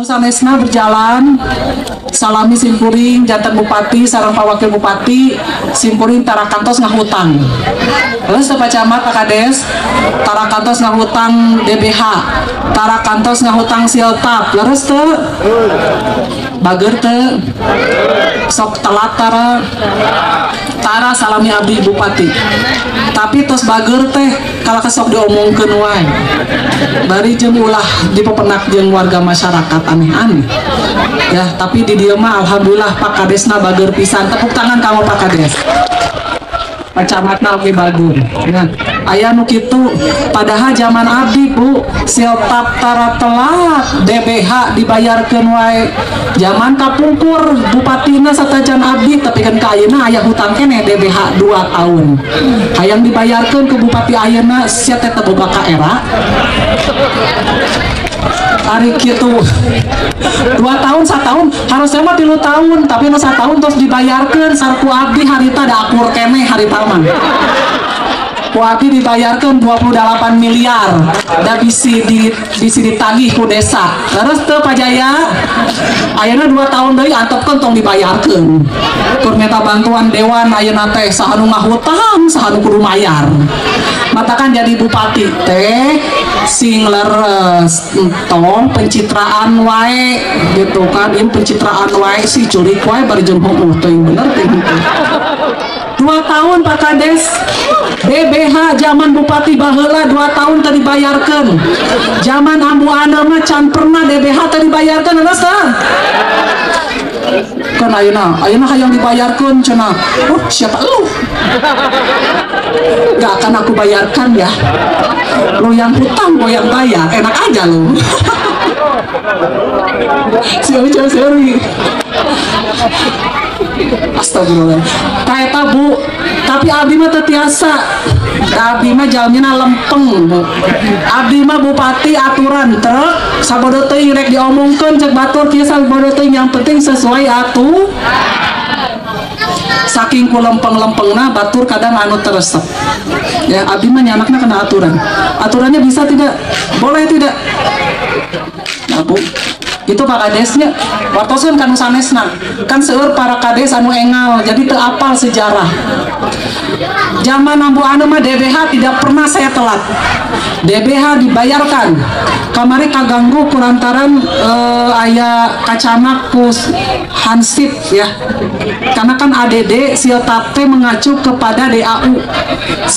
sanesna berjalan salami simpuring jantan bupati sareng pak wakil bupati simpuring tarakantos ngahutang terus Pak Camat Pak Kades tarakantos ngahutang DBH tarakantos ngahutang siltap leres teu bager teu sok telat tara salami abdi bupati tapi tos bager teh kalau kesok diomongkeun wae bari jeung ulah dipepenak jeung warga masyarakat aneh-aneh ya tapi di dieu mah alhamdulillah Pak Kadesna bager pisan tepuk tangan kamu Pak Kades Pak Camatna oge bagur ya aya nu kitu padahal zaman abdi Bu siltap tara telat DBH dibayarkeun wae zaman kapungkur bupatina satajan abdi tapi kan ka ayeuna aya hutang keneh DBH 2 tahun hayang dibayarkeun ke bupati ayeuna sia teh teu boga ka era hari gitu 2 tahun 1 tahun harusnya mah 3 tahun tapi nu 1 tahun terus dibayarkeun sarku abdi harita da akur keneh harita mah ku abdi dibayarkeun 28 miliar da bisi ditagih ku desa terus teu Pak Jaya ayeuna 2 tahun deui antepkeun tong dibayarkeun kur minta bantuan dewan ayeuna teh saha nu ngahutang saha nu kudu mayar matakan jadi bupati teh sing leres entong pencitraan wae gitu kan ini pencitraan wae si curik wae bari jeung heueuh teh bener teh 2 tahun Pak Kades DBH zaman bupati baheula 2 tahun tadi dibayarkeun zaman Ambu Anda mah can pernah DBH tadi dibayarkeun leres teh kan ayeuna hayang dibayarkeun cenah siapa lu gak akan aku bayarkan ya lu yang hutang gue yang bayar enak aja lu sorry astagfirullah kayak Bu tapi abdi mah tetiasa abdi mah jalmina lempeng Bu abdi mah bupati aturan truk sabodo teuing rek diomongkeun cek batur kieu sabodo teuing yang penting sesuai aturan saking ku lempeng-lempengna batur kadang anu teresep ya abdi mah nyamakna kena aturannya bisa tidak boleh tidak nah Bu itu Pak Kadesnya wartosan kanu sanesna kan seueur para kades anu engal jadi teu apal sejarah zaman Ambu Anu mah DBH tidak pernah saya telat DBH dibayarkan kamari kaganggu kurantaran aya kacamak ku hansip ya karena kan ADD siltap teh mengacu kepada DAU 10%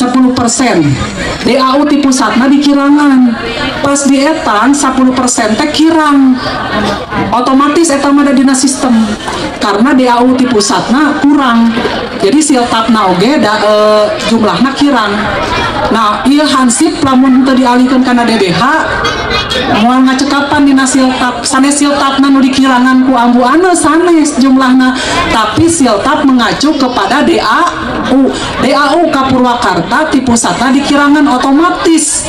DAU di pusatna dikirangan pas di etan 10% teh kirang otomatis eta mah ada dina sistem karena DAU di pusatna kurang jadi siltapna oge jumlahna kirang nah ieu hansip lamun teu dialihkeun kana DBH moal ngacekapan dina siltap sanes siltapna nu dikirangan ku Ambu Anu sanes jumlahna tapi siltap mengacu kepada DAU ka Purwakarta ti pusatna dikirangan otomatis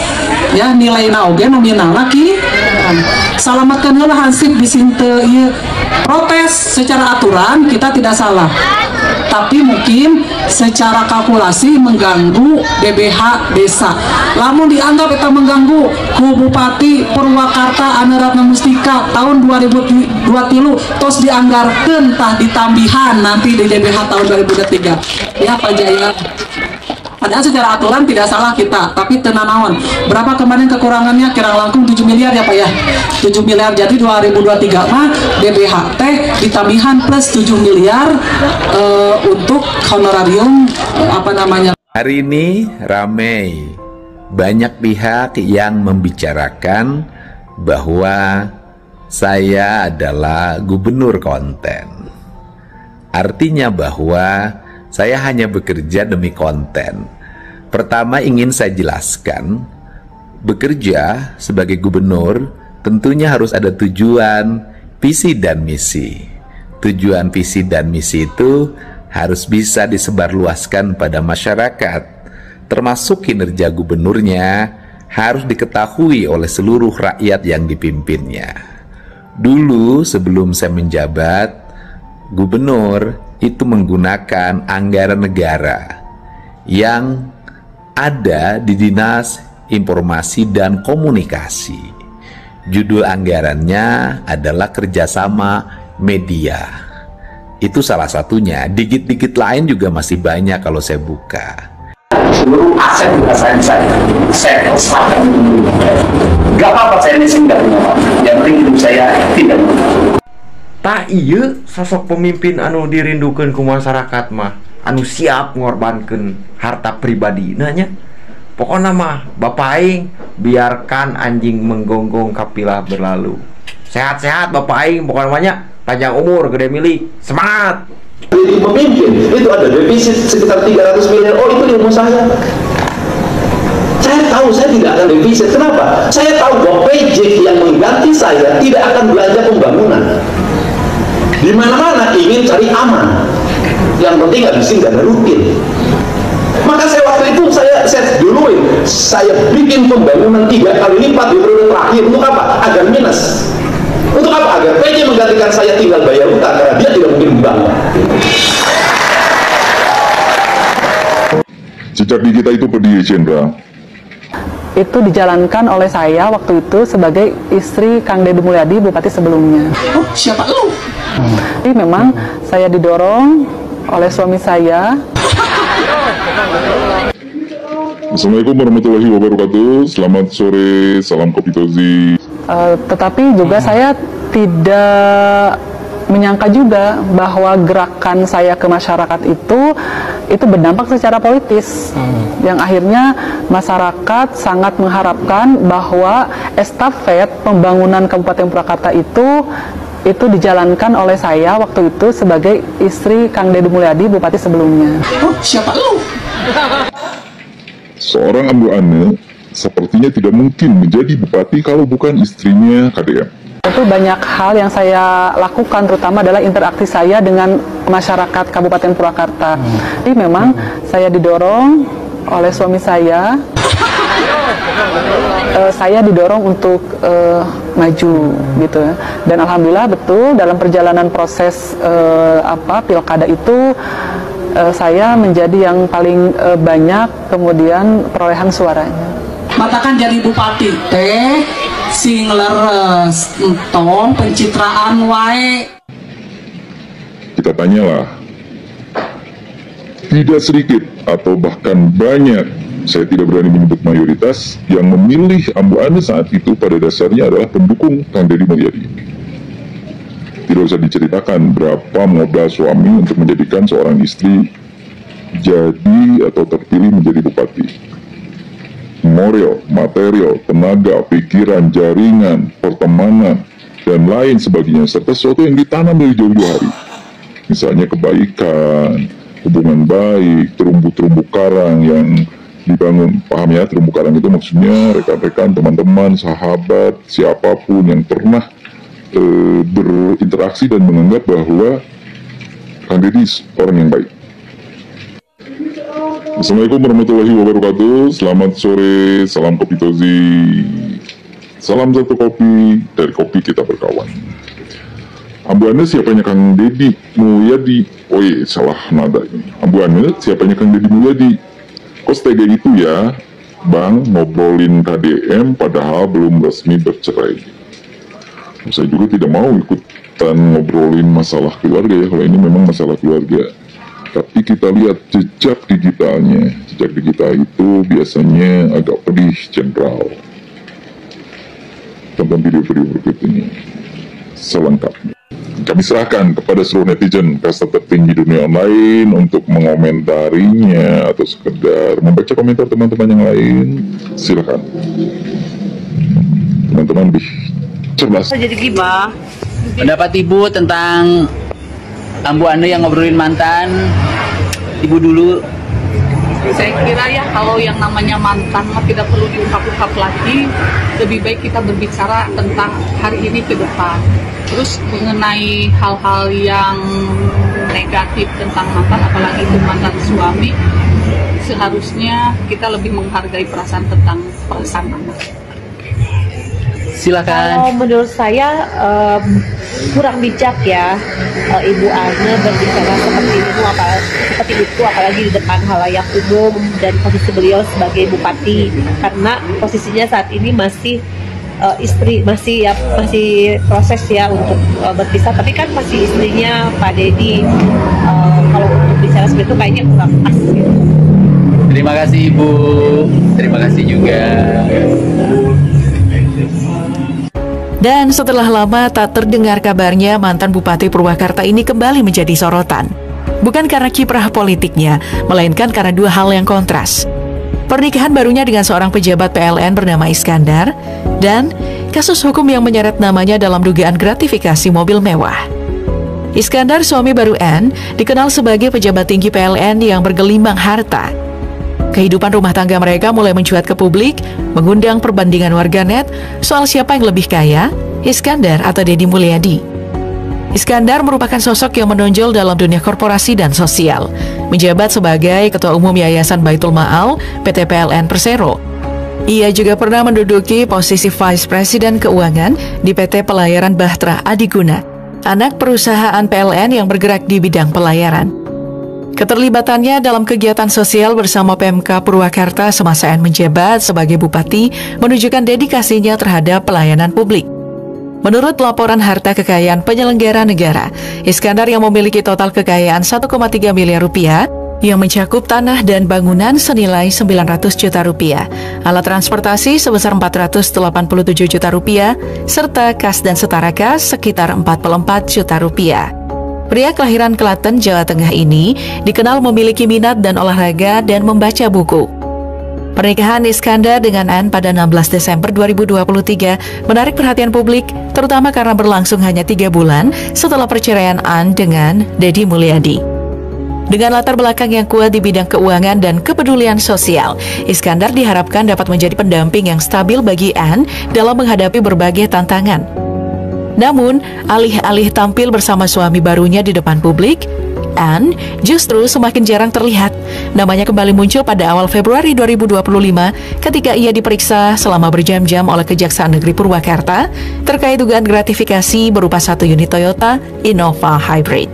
ya nilaina oge nominalna salamatkeun heula hansip bisi teu ieu protes secara aturan kita tidak salah tapi mungkin secara kalkulasi mengganggu DBH desa lamun dianggap kita mengganggu ku Bupati Purwakarta Anu Ratna Mustika tahun 2023 tos dianggarkeun tah ditambihan nanti di DBH tahun 2023 ya Pak Jaya padahal secara aturan tidak salah kita tapi tenanawan berapa kemarin kekurangannya kira langkung 7 miliar ya Pak ya 7 miliar jadi 2023 mah DBH teh ditambihan plus 7 miliar untuk honorarium hari ini ramai banyak pihak yang membicarakan bahwa saya adalah gubernur konten artinya bahwa saya hanya bekerja demi konten. Pertama ingin saya jelaskan, bekerja sebagai gubernur tentunya harus ada tujuan, visi dan misi. Tujuan, visi dan misi itu harus bisa disebarluaskan pada masyarakat. Termasuk kinerja gubernurnya harus diketahui oleh seluruh rakyat yang dipimpinnya. Dulu sebelum saya menjabat gubernur itu menggunakan anggaran negara yang ada di Dinas Informasi dan Komunikasi. Judul anggarannya adalah kerjasama media. Itu salah satunya. Dikit-dikit lain juga masih banyak kalau saya buka. Seluruh aset kekuasaan saya serahkan. Gak apa-apa saya leasing gak punya apa. Yang penting hidup saya tidak. Tak iya sosok pemimpin anu dirindukan ku masyarakat mah, anu siap ngorbankan harta pribadi nanya. Pokoknya mah Bapak Aing biarkan anjing menggonggong kapilah berlalu. Sehat-sehat Bapak Aing, pokoknya panjang umur, gede milik, semangat. Jadi pemimpin itu ada defisit sekitar 300 miliar. Oh, itu ilmu saya. Saya tahu saya tidak akan defisit. Kenapa? Saya tahu bahwa PJ yang mengganti saya tidak akan belanja pembangunan. Di mana-mana ingin cari aman. Yang penting habisin dana rutin. Maka saya waktu itu saya duluin, saya bikin pembangunan 3 kali lipat di periode terakhir. Untuk apa? Agar minus. Untuk apa? Agar PJ menggantikan saya tinggal bayar utang karena dia tidak mungkin membangun. Jejak digital itu pedih, Jenderal. Itu dijalankan oleh saya waktu itu sebagai istri Kang Deddy Mulyadi, Bupati sebelumnya. Oh, siapa lu? Jadi memang saya didorong oleh suami saya. Assalamualaikum warahmatullahi wabarakatuh. Selamat sore, salam kopi tozi. Tetapi juga saya tidak menyangka juga bahwa gerakan saya ke masyarakat itu berdampak secara politis, yang akhirnya masyarakat sangat mengharapkan bahwa estafet pembangunan Kabupaten Purwakarta itu dijalankan oleh saya waktu itu sebagai istri Kang Deddy Mulyadi, Bupati sebelumnya. Oh, siapa lu? Seorang Ambu Ane sepertinya tidak mungkin menjadi bupati kalau bukan istrinya KDM. Itu banyak hal yang saya lakukan, terutama adalah interaksi saya dengan masyarakat Kabupaten Purwakarta. Jadi memang saya didorong oleh suami saya. Saya didorong untuk maju gitu ya. Dan alhamdulillah betul dalam perjalanan proses pilkada itu saya menjadi yang paling banyak kemudian perolehan suaranya. Matakan jadi bupati teh sing leres entong pencitraan wae. Kita tanyalah, tidak sedikit atau bahkan banyak, saya tidak berani menyebut mayoritas, yang memilih Ambu Ane saat itu pada dasarnya adalah pendukung Kang Deddy Mulyadi. Tidak usah diceritakan berapa modal suami untuk menjadikan seorang istri jadi atau terpilih menjadi bupati. Moral, material, tenaga, pikiran, jaringan, pertemanan, dan lain sebagainya, serta sesuatu yang ditanam dari jauh-jauh hari. Misalnya kebaikan, hubungan baik, terumbu-terumbu karang yang dibangun. Paham ya, terumbu karang itu maksudnya rekan-rekan, teman-teman, sahabat, siapapun yang pernah berinteraksi dan menganggap bahwa Kang Deddy orang yang baik. Assalamualaikum warahmatullahi wabarakatuh. Selamat sore, salam kopi tozi. Salam satu kopi, dari kopi kita berkawan. Ambu Ane siapanya Kang Deddy Mulyadi? Oh iya, salah nada ini. Ambu Ane siapanya Kang Deddy Mulyadi? Kok setega itu ya, Bang, ngobrolin KDM padahal belum resmi bercerai. Saya juga tidak mau ikutan ngobrolin masalah keluarga ya, kalau ini memang masalah keluarga. Tapi kita lihat jejak digitalnya. Jejak digital itu biasanya agak pedih, Jenderal. Tonton video-video berikut ini selengkapnya. Kami serahkan kepada seluruh netizen kasta tertinggi dunia online untuk mengomentarinya atau sekedar membaca komentar teman-teman yang lain. Silakan. Teman-teman lebih cerdas. Jadi gimana? Pendapat Ibu tentang Ambu Ane yang ngobrolin mantan, Ibu dulu. Saya kira ya kalau yang namanya mantan mah tidak perlu diungkap-ungkap lagi. Lebih baik kita berbicara tentang hari ini ke depan. Terus mengenai hal-hal yang negatif tentang mantan, apalagi itu mantan suami, seharusnya kita lebih menghargai perasaan tentang perasaan anak. Silakan. Kalau menurut saya kurang bijak ya Ibu Ane berbicara seperti itu apalagi di depan halayak umum dan posisi beliau sebagai bupati, karena posisinya saat ini masih istri masih proses ya untuk berpisah, tapi kan masih istrinya Pak Dedi. Kalau untuk bicara seperti itu kayaknya kurang pas gitu. Terima kasih Ibu, terima kasih juga. Dan setelah lama tak terdengar kabarnya, mantan Bupati Purwakarta ini kembali menjadi sorotan. Bukan karena kiprah politiknya, melainkan karena dua hal yang kontras. Pernikahan barunya dengan seorang pejabat PLN bernama Iskandar, dan kasus hukum yang menyeret namanya dalam dugaan gratifikasi mobil mewah. Iskandar, suami baru Anne, dikenal sebagai pejabat tinggi PLN yang bergelimang harta. Kehidupan rumah tangga mereka mulai mencuat ke publik, mengundang perbandingan warganet soal siapa yang lebih kaya, Iskandar atau Deddy Mulyadi. Iskandar merupakan sosok yang menonjol dalam dunia korporasi dan sosial, menjabat sebagai Ketua Umum Yayasan Baitul Ma'al PT PLN Persero. Ia juga pernah menduduki posisi Vice President Keuangan di PT Pelayaran Bahtera Adiguna, anak perusahaan PLN yang bergerak di bidang pelayaran. Keterlibatannya dalam kegiatan sosial bersama Pemkab Purwakarta semasa Anne menjabat sebagai bupati menunjukkan dedikasinya terhadap pelayanan publik. Menurut laporan harta kekayaan penyelenggara negara, Iskandar yang memiliki total kekayaan 1,3 miliar rupiah yang mencakup tanah dan bangunan senilai 900 juta rupiah, alat transportasi sebesar 487 juta rupiah, serta kas dan setara kas sekitar 44 juta rupiah. Pria kelahiran Klaten, Jawa Tengah ini dikenal memiliki minat dan olahraga dan membaca buku. Pernikahan Iskandar dengan Anne pada 16 Desember 2023 menarik perhatian publik, terutama karena berlangsung hanya 3 bulan setelah perceraian Anne dengan Deddy Mulyadi. Dengan latar belakang yang kuat di bidang keuangan dan kepedulian sosial, Iskandar diharapkan dapat menjadi pendamping yang stabil bagi Anne dalam menghadapi berbagai tantangan. Namun, alih-alih tampil bersama suami barunya di depan publik, Anne justru semakin jarang terlihat. Namanya kembali muncul pada awal Februari 2025 ketika ia diperiksa selama berjam-jam oleh Kejaksaan Negeri Purwakarta terkait dugaan gratifikasi berupa 1 unit Toyota Innova Hybrid.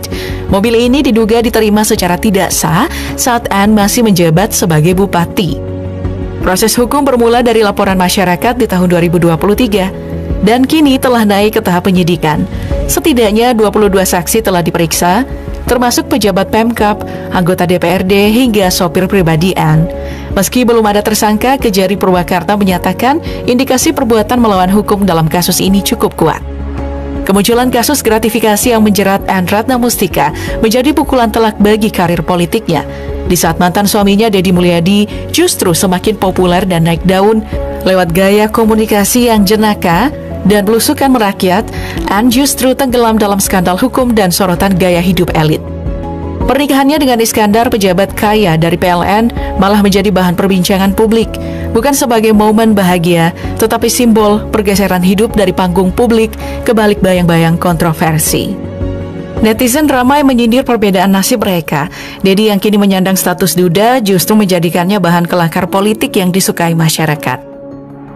Mobil ini diduga diterima secara tidak sah saat Anne masih menjabat sebagai bupati. Proses hukum bermula dari laporan masyarakat di tahun 2023 dan kini telah naik ke tahap penyidikan. Setidaknya 22 saksi telah diperiksa, termasuk pejabat Pemkab, anggota DPRD, hingga sopir pribadi Anne. Meski belum ada tersangka, Kejari Purwakarta menyatakan indikasi perbuatan melawan hukum dalam kasus ini cukup kuat. Kemunculan kasus gratifikasi yang menjerat Anne Ratnamustika menjadi pukulan telak bagi karir politiknya. Di saat mantan suaminya Deddy Mulyadi justru semakin populer dan naik daun lewat gaya komunikasi yang jenaka dan belusukan merakyat, Anne justru tenggelam dalam skandal hukum dan sorotan gaya hidup elit. Pernikahannya dengan Iskandar, pejabat kaya dari PLN, malah menjadi bahan perbincangan publik, bukan sebagai momen bahagia, tetapi simbol pergeseran hidup dari panggung publik ke balik bayang-bayang kontroversi. Netizen ramai menyindir perbedaan nasib mereka. Deddy yang kini menyandang status duda justru menjadikannya bahan kelakar politik yang disukai masyarakat.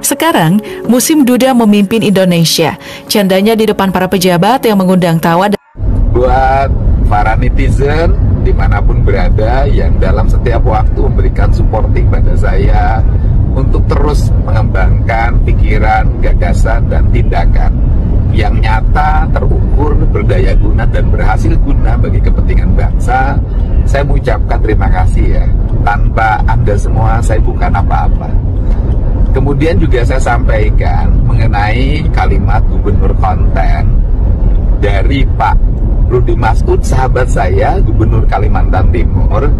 Sekarang, musim duda memimpin Indonesia. Candanya di depan para pejabat yang mengundang tawa. Buat para netizen dimanapun berada yang dalam setiap waktu memberikan supporting pada saya untuk terus mengembangkan pikiran, gagasan, dan tindakan yang nyata, terukur, berdaya guna, dan berhasil guna bagi kepentingan bangsa, saya mengucapkan terima kasih ya. Tanpa Anda semua, saya bukan apa-apa. Kemudian juga saya sampaikan mengenai kalimat gubernur konten dari Pak Rudi Masud, sahabat saya, Gubernur Kalimantan Timur.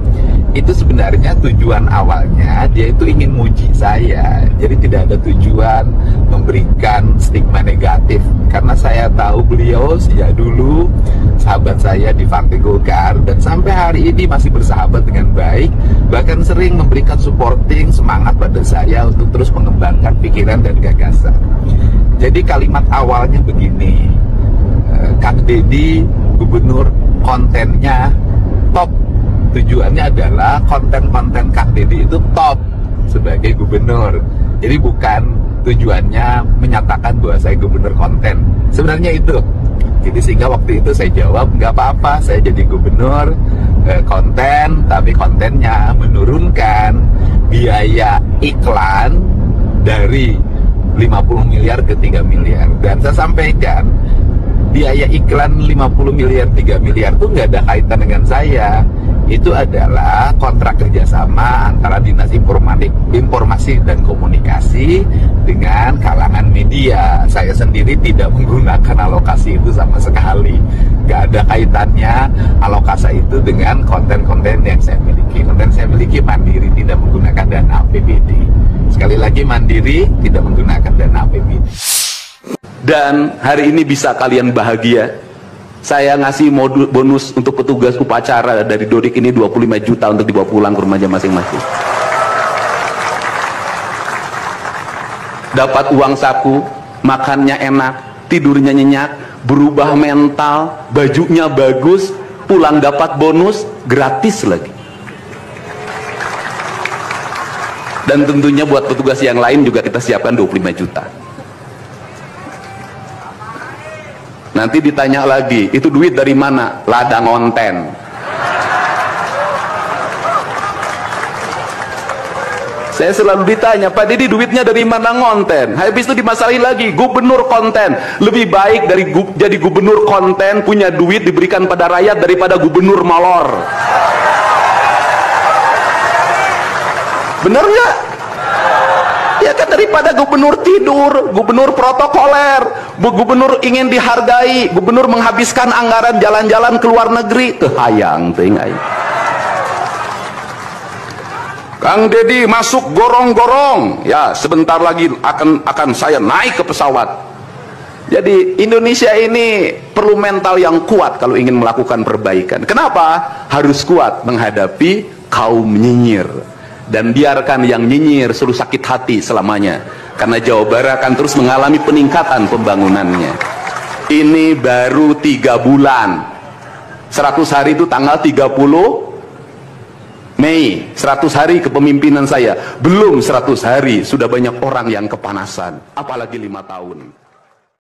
Itu sebenarnya tujuan awalnya dia itu ingin muji saya. Jadi tidak ada tujuan memberikan stigma negatif. Karena saya tahu beliau sejak dulu sahabat saya di Partai Golkar dan sampai hari ini masih bersahabat dengan baik. Bahkan sering memberikan supporting, semangat pada saya untuk terus mengembangkan pikiran dan gagasan. Jadi kalimat awalnya begini, Kang Deddy gubernur kontennya top. Tujuannya adalah konten-konten Kang Deddy itu top sebagai gubernur. Jadi bukan tujuannya menyatakan bahwa saya gubernur konten. Sebenarnya itu. Jadi sehingga waktu itu saya jawab, nggak apa-apa, saya jadi gubernur konten, tapi kontennya menurunkan biaya iklan dari 50 miliar ke 3 miliar. Dan saya sampaikan, biaya iklan 50 miliar, 3 miliar itu nggak ada kaitan dengan saya. Itu adalah kontrak kerjasama antara Dinas Informasi dan Komunikasi dengan kalangan media. Saya sendiri tidak menggunakan alokasi itu sama sekali. Nggak ada kaitannya alokasi itu dengan konten-konten yang saya miliki. Konten saya miliki mandiri, tidak menggunakan dana APBD. Sekali lagi mandiri, tidak menggunakan dana APBD. Dan hari ini bisa kalian bahagia. Saya ngasih bonus untuk petugas upacara dari Dodik ini 25 juta untuk dibawa pulang ke rumahnya masing-masing. Dapat uang saku, makannya enak, tidurnya nyenyak, berubah mental, bajunya bagus, pulang dapat bonus, gratis lagi. Dan tentunya buat petugas yang lain juga kita siapkan 25 juta. Nanti ditanya lagi, itu duit dari mana? Ladang onten. Saya selalu ditanya, Pak Dedi duitnya dari mana ngonten? Habis itu dimasalahin lagi, gubernur konten. Lebih baik dari jadi gubernur konten, punya duit diberikan pada rakyat daripada gubernur molor. Bener nggak? Ya kan, daripada gubernur tidur, gubernur protokoler, gubernur ingin dihargai, gubernur menghabiskan anggaran jalan-jalan ke luar negeri, hayang ting ai. Kang Dedi masuk gorong-gorong, ya sebentar lagi akan saya naik ke pesawat. Jadi Indonesia ini perlu mental yang kuat kalau ingin melakukan perbaikan. Kenapa? Harus kuat menghadapi kaum nyinyir. Dan biarkan yang nyinyir suruh sakit hati selamanya, karena Jawa Barat akan terus mengalami peningkatan pembangunannya. Ini baru 3 bulan. 100 hari itu tanggal 30 Mei, 100 hari kepemimpinan saya. Belum 100 hari sudah banyak orang yang kepanasan, apalagi 5 tahun.